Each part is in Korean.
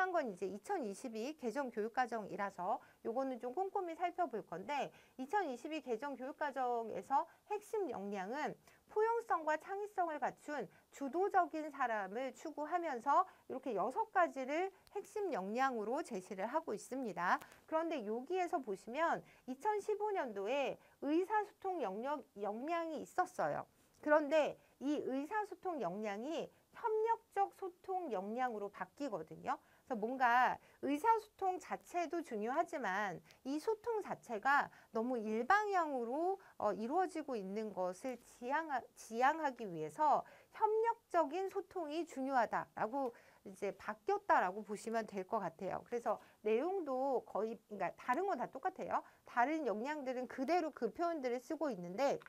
중요한 건 이제 2022 개정 교육과정이라서 요거는 좀 꼼꼼히 살펴볼 건데 2022 개정 교육과정에서 핵심 역량은 포용성과 창의성을 갖춘 주도적인 사람을 추구하면서 이렇게 6가지를 핵심 역량으로 제시를 하고 있습니다. 그런데 여기에서 보시면 2015년도에 의사소통 역량이 있었어요. 그런데 이 의사소통 역량이 협력적 소통 역량으로 바뀌거든요. 그래서 뭔가 의사소통 자체도 중요하지만 이 소통 자체가 너무 일방향으로 이루어지고 있는 것을 지향하기 위해서 협력적인 소통이 중요하다라고 이제 바뀌었다라고 보시면 될 것 같아요. 그래서 내용도 거의 그러니까 다른 건 다 똑같아요. 다른 역량들은 그대로 그 표현들을 쓰고 있는데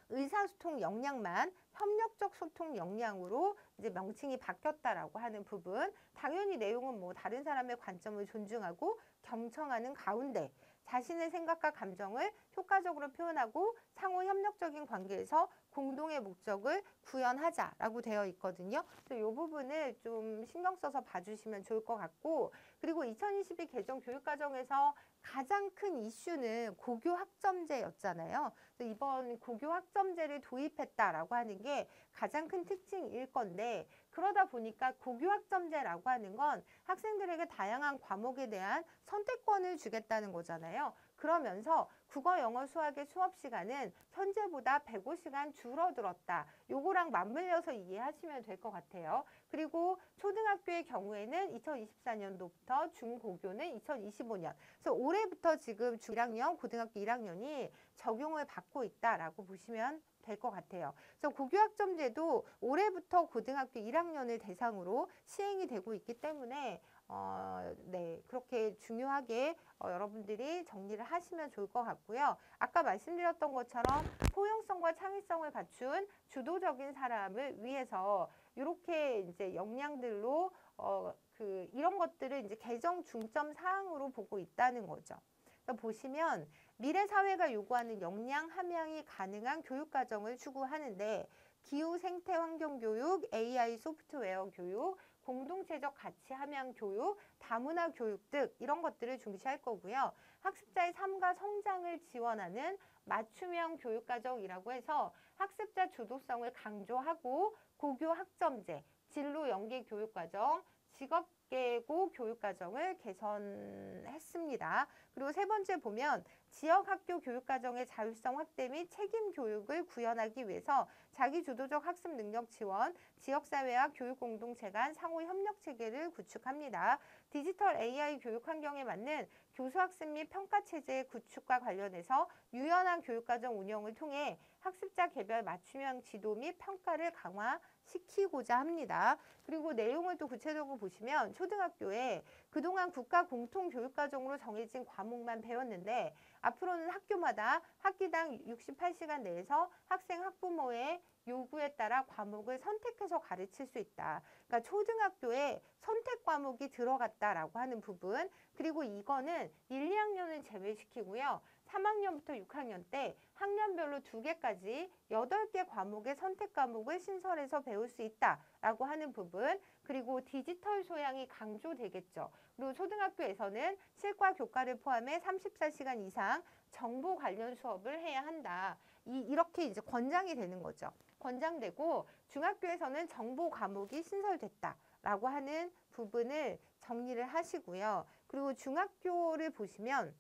의사소통 역량만 협력적 소통 역량으로 이제 명칭이 바뀌었다라고 하는 부분. 당연히 내용은 뭐 다른 사람의 관점을 존중하고 경청하는 가운데 자신의 생각과 감정을 효과적으로 표현하고 상호 협력적인 관계에서 공동의 목적을 구현하자라고 되어 있거든요. 그래서 이 부분을 좀 신경 써서 봐주시면 좋을 것 같고, 그리고 2022 개정 교육과정에서 가장 큰 이슈는 고교 학점제였잖아요. 그래서 이번 고교 학점제를 도입했다라고 하는 게 가장 큰 특징일 건데, 그러다 보니까 고교 학점제라고 하는 건 학생들에게 다양한 과목에 대한 선택권을 주겠다는 거잖아요. 그러면서 국어, 영어, 수학의 수업 시간은 현재보다 105시간 줄어들었다. 요거랑 맞물려서 이해하시면 될 것 같아요. 그리고 초등학교의 경우에는 2024년도부터 중고교는 2025년. 그래서 올해부터 지금 중1학년, 고등학교 1학년이 적용을 받고 있다라고 보시면 될 것 같아요. 그래서 고교학점제도 올해부터 고등학교 1학년을 대상으로 시행이 되고 있기 때문에 네, 그렇게 중요하게 여러분들이 정리를 하시면 좋을 것 같고요. 아까 말씀드렸던 것처럼 포용성과 창의성을 갖춘 주도적인 사람을 위해서 이렇게 이제 역량들로 이런 것들을 이제 개정 중점 사항으로 보고 있다는 거죠. 보시면 미래 사회가 요구하는 역량 함양이 가능한 교육 과정을 추구하는데 기후 생태 환경 교육, AI 소프트웨어 교육, 공동체적 가치 함양 교육, 다문화 교육 등 이런 것들을 중시할 거고요. 학습자의 삶과 성장을 지원하는 맞춤형 교육 과정이라고 해서 학습자 주도성을 강조하고 고교 학점제, 진로 연계 교육 과정, 직업계고 교육과정을 개선했습니다. 그리고 세 번째 보면 지역학교 교육과정의 자율성 확대 및 책임 교육을 구현하기 위해서 자기주도적 학습 능력 지원, 지역사회와 교육공동체 간 상호협력체계를 구축합니다. 디지털 AI 교육 환경에 맞는 교수학습 및 평가체제 구축과 관련해서 유연한 교육과정 운영을 통해 학습자 개별 맞춤형 지도 및 평가를 강화시키고자 합니다. 그리고 내용을 또 구체적으로 보시면 초등학교에 그동안 국가 공통교육과정으로 정해진 과목만 배웠는데 앞으로는 학교마다 학기당 68시간 내에서 학생 학부모의 요구에 따라 과목을 선택해서 가르칠 수 있다. 그러니까 초등학교에 선택 과목이 들어갔다라고 하는 부분, 그리고 이거는 1, 2학년을 제외시키고요. 3학년부터 6학년 때 학년별로 2개까지 8개 과목의 선택 과목을 신설해서 배울 수 있다라고 하는 부분, 그리고 디지털 소양이 강조되겠죠. 그리고 초등학교에서는 실과 교과를 포함해 34시간 이상 정보 관련 수업을 해야 한다. 이렇게 이제 권장이 되는 거죠. 권장되고 중학교에서는 정보 과목이 신설됐다라고 하는 부분을 정리를 하시고요. 그리고 중학교를 보시면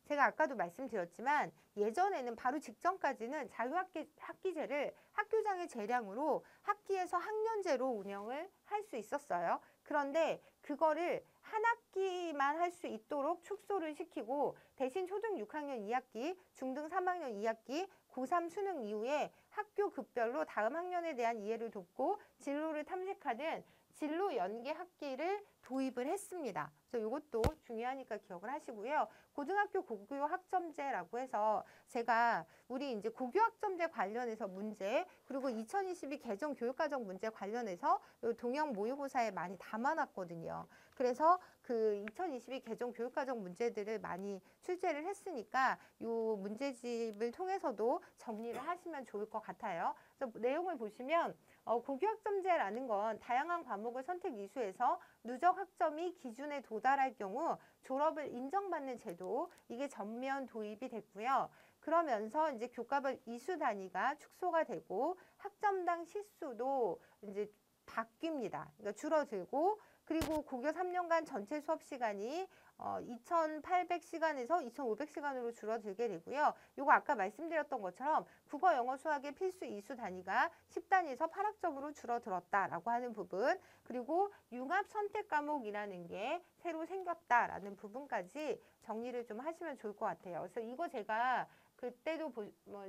제가 아까도 말씀드렸지만 예전에는 바로 직전까지는 자유학기제를 학교장의 재량으로 학기에서 학년제로 운영을 할 수 있었어요. 그런데 그거를 한 학기만 할 수 있도록 축소를 시키고 대신 초등 6학년 2학기, 중등 3학년 2학기, 고3 수능 이후에 학교 급별로 다음 학년에 대한 이해를 돕고 진로를 탐색하는 진로 연계 학기를 도입을 했습니다. 그래서 이것도 중요하니까 기억을 하시고요. 고등학교 고교 학점제라고 해서 제가 우리 이제 고교 학점제 관련해서 문제, 그리고 2022 개정 교육과정 문제 관련해서 동영 모의고사에 많이 담아놨거든요. 그래서 그 2022 개정 교육과정 문제들을 많이 출제를 했으니까 이 문제집을 통해서도 정리를 하시면 좋을 것 같아요. 그래서 내용을 보시면 고교 학점제라는 건 다양한 과목을 선택 이수해서 누적 학점이 기준에 도달할 경우 졸업을 인정받는 제도, 이게 전면 도입이 됐고요. 그러면서 이제 교과별 이수 단위가 축소가 되고 학점당 시수도 이제 바뀝니다. 그러니까 줄어들고, 그리고 고교 3년간 전체 수업 시간이 2,800시간에서 2,500시간으로 줄어들게 되고요. 요거 아까 말씀드렸던 것처럼 국어, 영어, 수학의 필수 이수 단위가 10단위에서 8학점으로 줄어들었다라고 하는 부분, 그리고 융합 선택 과목이라는 게 새로 생겼다라는 부분까지 정리를 좀 하시면 좋을 것 같아요. 그래서 이거 제가 그때도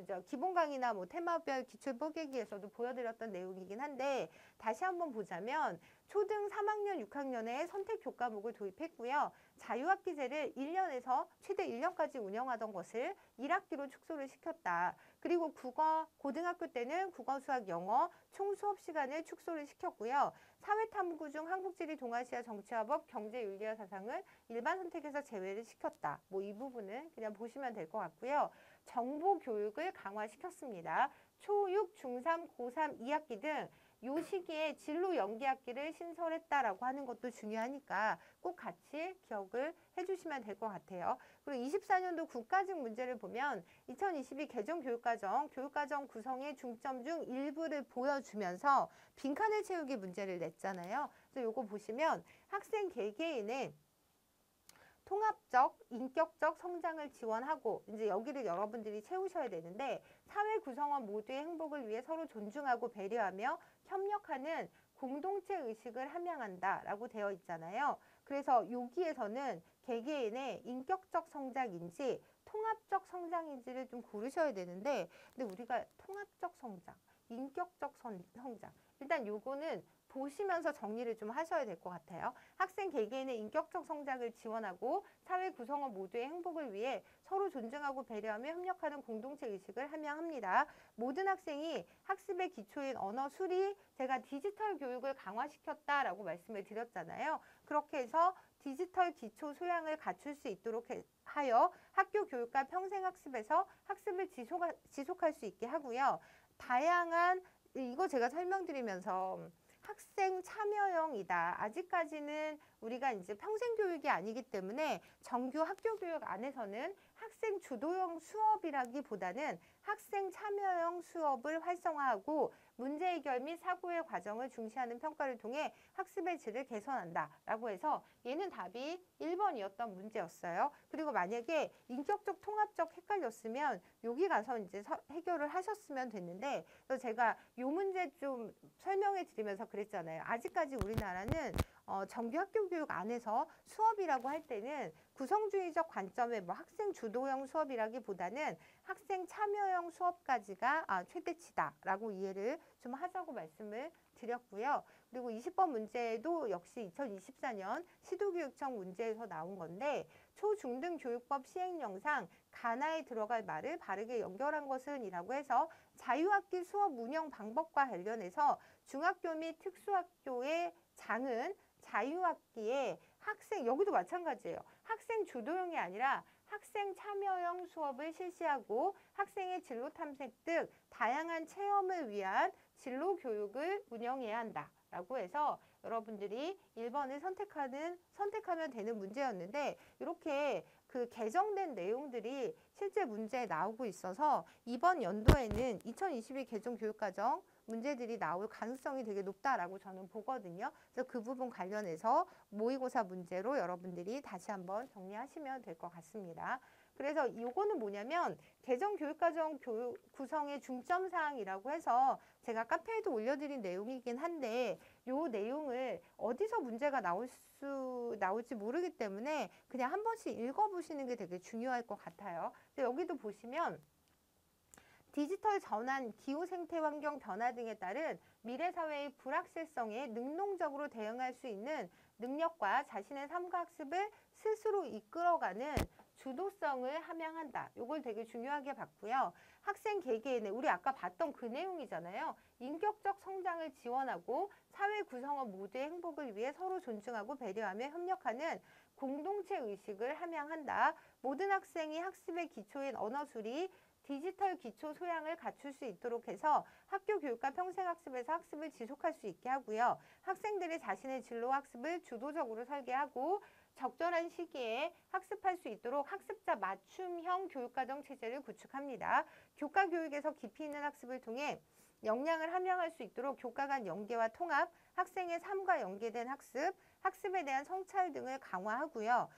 이제 기본 강의나 뭐 테마별 기출 뽀개기에서도 보여드렸던 내용이긴 한데, 다시 한번 보자면 초등 3학년, 6학년에 선택 교과목을 도입했고요. 자유학기제를 1년에서 최대 1년까지 운영하던 것을 1학기로 축소를 시켰다. 그리고 국어, 고등학교 때는 국어, 수학, 영어 총 수업 시간을 축소를 시켰고요. 사회탐구 중 한국지리, 동아시아 정치화법, 경제윤리화 사상을 일반 선택에서 제외를 시켰다. 뭐 이 부분은 그냥 보시면 될 것 같고요. 정보교육을 강화시켰습니다. 초6, 중3, 고3, 2학기 등 요 시기에 진로 연계학기를 신설했다라고 하는 것도 중요하니까 꼭 같이 기억을 해주시면 될 것 같아요. 그리고 24년도 국가직 문제를 보면 2022 개정 교육과정 구성의 중점 중 일부를 보여주면서 빈칸을 채우기 문제를 냈잖아요. 그래서 요거 보시면 학생 개개인의 통합적, 인격적 성장을 지원하고, 이제 여기를 여러분들이 채우셔야 되는데, 사회 구성원 모두의 행복을 위해 서로 존중하고 배려하며 협력하는 공동체 의식을 함양한다 라고 되어 있잖아요. 그래서 여기에서는 개개인의 인격적 성장인지 통합적 성장인지를 좀 고르셔야 되는데, 근데 우리가 통합적 성장, 인격적 성장, 일단 요거는 보시면서 정리를 좀 하셔야 될 것 같아요. 학생 개개인의 인격적 성장을 지원하고 사회 구성원 모두의 행복을 위해 서로 존중하고 배려하며 협력하는 공동체 의식을 함양합니다. 모든 학생이 학습의 기초인 언어 수리, 제가 디지털 교육을 강화시켰다라고 말씀을 드렸잖아요. 그렇게 해서 디지털 기초 소양을 갖출 수 있도록 하여 학교 교육과 평생학습에서 학습을 지속할 수 있게 하고요. 다양한, 이거 제가 설명드리면서 학생 참여형이다. 아직까지는 우리가 이제 평생교육이 아니기 때문에 정규 학교교육 안에서는 학생 주도형 수업이라기보다는 학생 참여형 수업을 활성화하고 문제 해결 및 사고의 과정을 중시하는 평가를 통해 학습의 질을 개선한다 라고 해서 얘는 답이 1번이었던 문제였어요. 그리고 만약에 인격적, 통합적 헷갈렸으면 여기 가서 이제 해결을 하셨으면 됐는데, 그래서 제가 요 문제 좀 설명해 드리면서 그랬잖아요. 아직까지 우리나라는 정규 학교 교육 안에서 수업이라고 할 때는 구성주의적 관점의 뭐 학생 주도형 수업이라기보다는 학생 참여형 수업까지가 최대치다라고 이해를 좀 하자고 말씀을 드렸고요. 그리고 20번 문제도 역시 2024년 시도교육청 문제에서 나온 건데, 초중등 교육법 시행령상 가나에 들어갈 말을 바르게 연결한 것은 이라고 해서 자유학기 수업 운영 방법과 관련해서 중학교 및 특수학교의 장은 자유학기에 학생, 여기도 마찬가지예요. 학생 주도형이 아니라 학생 참여형 수업을 실시하고 학생의 진로 탐색 등 다양한 체험을 위한 진로 교육을 운영해야 한다 라고 해서 여러분들이 1번을 선택하면 되는 문제였는데, 이렇게 그 개정된 내용들이 실제 문제에 나오고 있어서 이번 연도에는 2022 개정 교육과정 문제들이 나올 가능성이 되게 높다라고 저는 보거든요. 그래서 그 부분 관련해서 모의고사 문제로 여러분들이 다시 한번 정리하시면 될 것 같습니다. 그래서 이거는 뭐냐면 개정 교육과정 구성의 중점 사항이라고 해서 제가 카페에도 올려드린 내용이긴 한데, 요 내용을 어디서 문제가 나올지 모르기 때문에 그냥 한 번씩 읽어보시는 게 되게 중요할 것 같아요. 여기도 보시면 디지털 전환, 기후 생태 환경 변화 등에 따른 미래 사회의 불확실성에 능동적으로 대응할 수 있는 능력과 자신의 삶과 학습을 스스로 이끌어가는 주도성을 함양한다. 이걸 되게 중요하게 봤고요. 학생 개개인의, 우리 아까 봤던 그 내용이잖아요. 인격적 성장을 지원하고 사회 구성원 모두의 행복을 위해 서로 존중하고 배려하며 협력하는 공동체 의식을 함양한다. 모든 학생이 학습의 기초인 언어 수리, 디지털 기초 소양을 갖출 수 있도록 해서 학교 교육과 평생학습에서 학습을 지속할 수 있게 하고요. 학생들이 자신의 진로 학습을 주도적으로 설계하고 적절한 시기에 학습할 수 있도록 학습자 맞춤형 교육과정 체제를 구축합니다. 교과 교육에서 깊이 있는 학습을 통해 역량을 함양할 수 있도록 교과 간 연계와 통합, 학생의 삶과 연계된 학습, 학습에 대한 성찰 등을 강화하고요.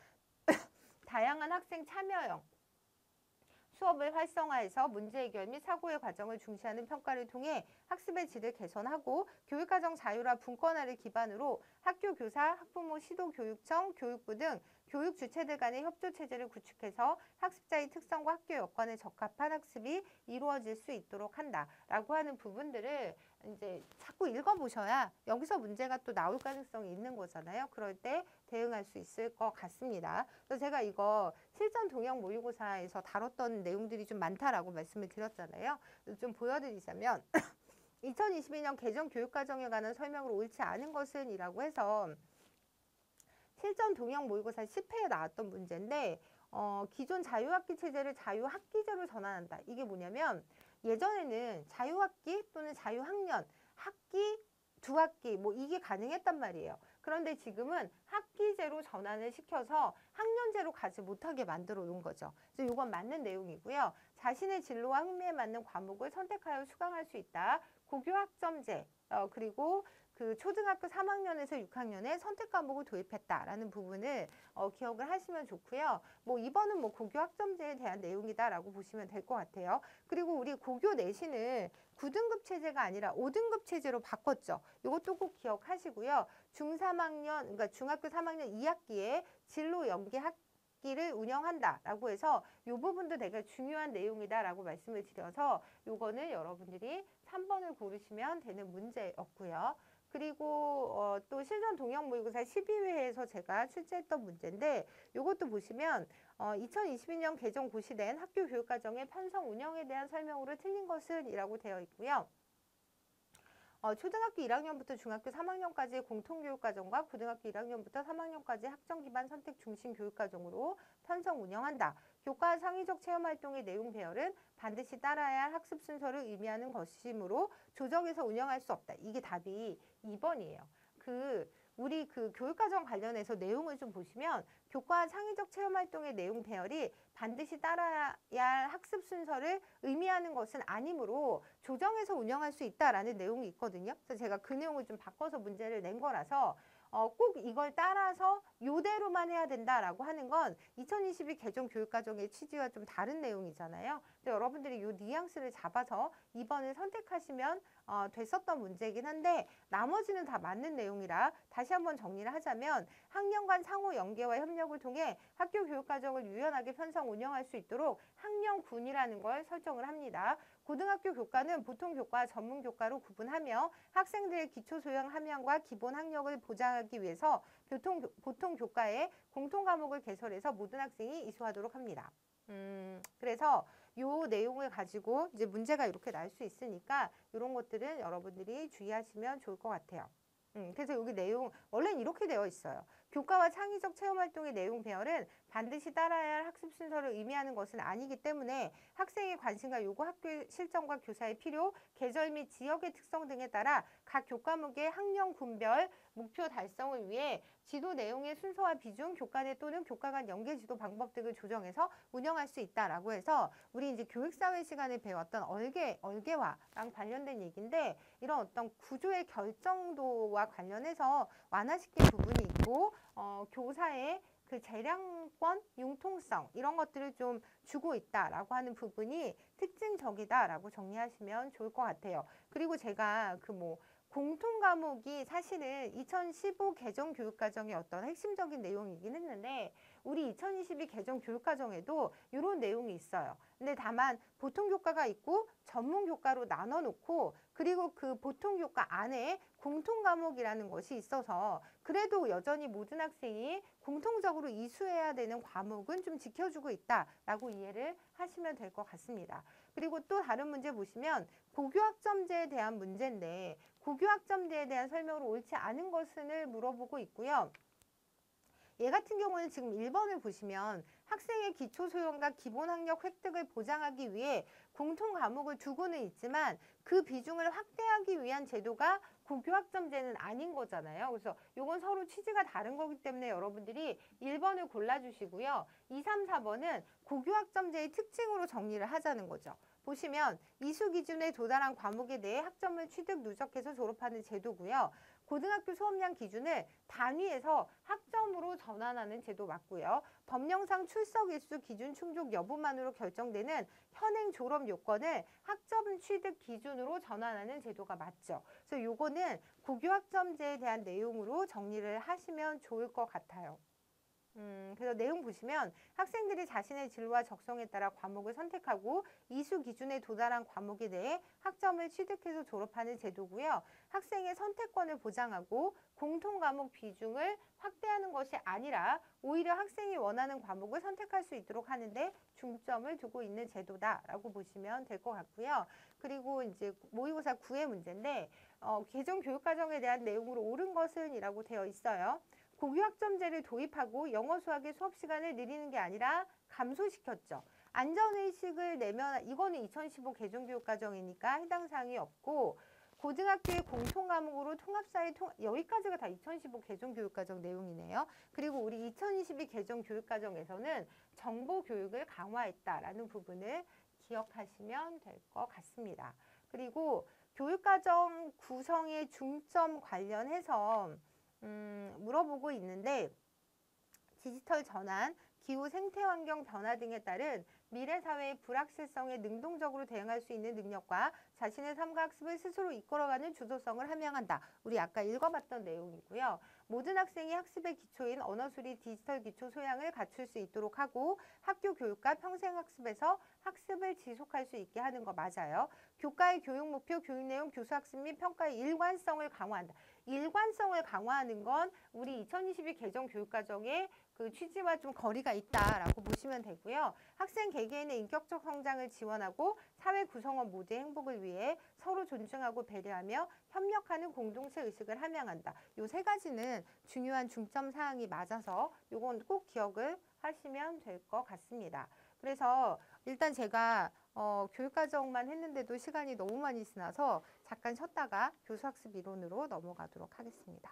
다양한 학생 참여형 수업을 활성화해서 문제 해결 및 사고의 과정을 중시하는 평가를 통해 학습의 질을 개선하고 교육과정 자율화 분권화를 기반으로 학교 교사, 학부모, 시도교육청, 교육부 등 교육 주체들 간의 협조 체제를 구축해서 학습자의 특성과 학교 여건에 적합한 학습이 이루어질 수 있도록 한다라고 하는 부분들을 이제 자꾸 읽어보셔야 여기서 문제가 또 나올 가능성이 있는 거잖아요. 그럴 때 대응할 수 있을 것 같습니다. 그래서 제가 이거 실전 동형 모의고사에서 다뤘던 내용들이 좀 많다라고 말씀을 드렸잖아요. 좀 보여드리자면 2022년 개정 교육과정에 관한 설명으로 옳지 않은 것은 이라고 해서 실전 동형 모의고사 10회에 나왔던 문제인데 기존 자유학기 체제를 자유학기제로 전환한다. 이게 뭐냐면 예전에는 자유학기 또는 자유학년, 학기, 두 학기 뭐 이게 가능했단 말이에요. 그런데 지금은 학기제로 전환을 시켜서 학년제로 가지 못하게 만들어 놓은 거죠. 그래서 이건 맞는 내용이고요. 자신의 진로와 흥미에 맞는 과목을 선택하여 수강할 수 있다. 고교학점제 그리고 그 초등학교 3학년에서 6학년에 선택 과목을 도입했다라는 부분을 기억을 하시면 좋고요. 뭐 이번은 뭐 고교 학점제에 대한 내용이다라고 보시면 될 것 같아요. 그리고 우리 고교 내신을 9등급 체제가 아니라 5등급 체제로 바꿨죠. 이것도 꼭 기억하시고요. 중3학년, 그러니까 중학교 3학년 2학기에 진로 연계 학기를 운영한다라고 해서 이 부분도 되게 중요한 내용이다라고 말씀을 드려서 이거는 여러분들이 3번을 고르시면 되는 문제였고요. 그리고 또 실전 동형 모의고사 12회에서 제가 출제했던 문제인데 이것도 보시면 2022년 개정 고시된 학교 교육과정의 편성 운영에 대한 설명으로 틀린 것은 이라고 되어 있고요. 초등학교 1학년부터 중학교 3학년까지의 공통교육과정과 고등학교 1학년부터 3학년까지 학점기반 선택 중심 교육과정으로 편성 운영한다. 교과 창의적 체험활동의 내용 배열은 반드시 따라야 할 학습 순서를 의미하는 것이므로 조정해서 운영할 수 없다. 이게 답이 2번이에요. 우리 그 교육과정 관련해서 내용을 좀 보시면 교과 창의적 체험활동의 내용 배열이 반드시 따라야 할 학습 순서를 의미하는 것은 아니므로 조정해서 운영할 수 있다라는 내용이 있거든요. 그래서 제가 그 내용을 좀 바꿔서 문제를 낸 거라서 꼭 이걸 따라서 이대로만 해야 된다라고 하는 건 2022 개정 교육과정의 취지와 좀 다른 내용이잖아요. 근데 여러분들이 이 뉘앙스를 잡아서 2번을 선택하시면 됐었던 문제이긴 한데 나머지는 다 맞는 내용이라 다시 한번 정리를 하자면 학년 간 상호 연계와 협력을 통해 학교 교육과정을 유연하게 편성 운영할 수 있도록 학년군이라는 걸 설정을 합니다. 고등학교 교과는 보통 교과, 전문 교과로 구분하며 학생들의 기초 소양 함양과 기본 학력을 보장하기 위해서 보통 교과에 공통 과목을 개설해서 모든 학생이 이수하도록 합니다. 그래서 요 내용을 가지고 이제 문제가 이렇게 날 수 있으니까 이런 것들은 여러분들이 주의하시면 좋을 것 같아요. 그래서 여기 내용 원래는 이렇게 되어 있어요. 교과와 창의적 체험활동의 내용 배열은 반드시 따라야 할 학습 순서를 의미하는 것은 아니기 때문에 학생의 관심과 요구, 학교의 실정과 교사의 필요, 계절 및 지역의 특성 등에 따라 각 교과목의 학년 군별 목표 달성을 위해 지도 내용의 순서와 비중, 교과 내 또는 교과 간 연계 지도 방법 등을 조정해서 운영할 수 있다라고 해서 우리 이제 교육사회 시간에 배웠던 얼개화랑 관련된 얘기인데 이런 어떤 구조의 결정도와 관련해서 완화시킨 부분이 있고 교사의 그 재량권, 융통성 이런 것들을 좀 주고 있다라고 하는 부분이 특징적이다라고 정리하시면 좋을 것 같아요. 그리고 제가 공통 과목이 사실은 2015 개정 교육과정의 어떤 핵심적인 내용이긴 했는데 우리 2022 개정 교육과정에도 이런 내용이 있어요. 근데 다만 보통 교과가 있고 전문 교과로 나눠 놓고 그리고 그 보통 교과 안에 공통 과목이라는 것이 있어서 그래도 여전히 모든 학생이 공통적으로 이수해야 되는 과목은 좀 지켜주고 있다라고 이해를 하시면 될 것 같습니다. 그리고 또 다른 문제 보시면 고교학점제에 대한 문제인데 고교학점제에 대한 설명으로 옳지 않은 것을 물어보고 있고요. 얘 같은 경우는 지금 1번을 보시면 학생의 기초 소양과 기본 학력 획득을 보장하기 위해 공통 과목을 두고는 있지만 그 비중을 확대하기 위한 제도가 고교학점제는 아닌 거잖아요. 그래서 이건 서로 취지가 다른 거기 때문에 여러분들이 1번을 골라주시고요. 2, 3, 4번은 고교학점제의 특징으로 정리를 하자는 거죠. 보시면 이수 기준에 도달한 과목에 대해 학점을 취득 누적해서 졸업하는 제도고요. 고등학교 수업량 기준을 단위에서 학점으로 전환하는 제도 맞고요. 법령상 출석 일수 기준 충족 여부만으로 결정되는 현행 졸업 요건을 학점 취득 기준으로 전환하는 제도가 맞죠. 그래서 요거는 고교학점제에 대한 내용으로 정리를 하시면 좋을 것 같아요. 그래서 내용 보시면 학생들이 자신의 진로와 적성에 따라 과목을 선택하고 이수 기준에 도달한 과목에 대해 학점을 취득해서 졸업하는 제도고요. 학생의 선택권을 보장하고 공통 과목 비중을 확대하는 것이 아니라 오히려 학생이 원하는 과목을 선택할 수 있도록 하는데 중점을 두고 있는 제도다라고 보시면 될 것 같고요. 그리고 이제 모의고사 9의 문제인데 개정 교육과정에 대한 내용으로 옳은 것은 이라고 되어 있어요. 고교학점제를 도입하고 영어 수학의 수업 시간을 늘리는 게 아니라 감소시켰죠. 안전의식을 내면 이거는 2015 개정교육과정이니까 해당 사항이 없고 고등학교의 공통과목으로 통합사회 여기까지가 다 2015 개정교육과정 내용이네요. 그리고 우리 2022 개정교육과정에서는 정보교육을 강화했다라는 부분을 기억하시면 될 것 같습니다. 그리고 교육과정 구성의 중점 관련해서 물어보고 있는데 디지털 전환, 기후 생태환경 변화 등에 따른 미래 사회의 불확실성에 능동적으로 대응할 수 있는 능력과 자신의 삶과 학습을 스스로 이끌어가는 주도성을 함양한다. 우리 아까 읽어봤던 내용이고요. 모든 학생이 학습의 기초인 언어수리 디지털 기초 소양을 갖출 수 있도록 하고 학교 교육과 평생학습에서 학습을 지속할 수 있게 하는 거 맞아요. 교과의 교육 목표, 교육 내용, 교수 학습 및 평가의 일관성을 강화한다. 일관성을 강화하는 건 우리 2022 개정 교육과정의 그 취지와 좀 거리가 있다라고 보시면 되고요. 학생 개개인의 인격적 성장을 지원하고 사회 구성원 모두의 행복을 위해 서로 존중하고 배려하며 협력하는 공동체 의식을 함양한다. 요 세 가지는 중요한 중점 사항이 맞아서 요건 꼭 기억을 하시면 될 것 같습니다. 그래서 일단 제가 교육과정만 했는데도 시간이 너무 많이 지나서 잠깐 쉬었다가 교수학습 이론으로 넘어가도록 하겠습니다.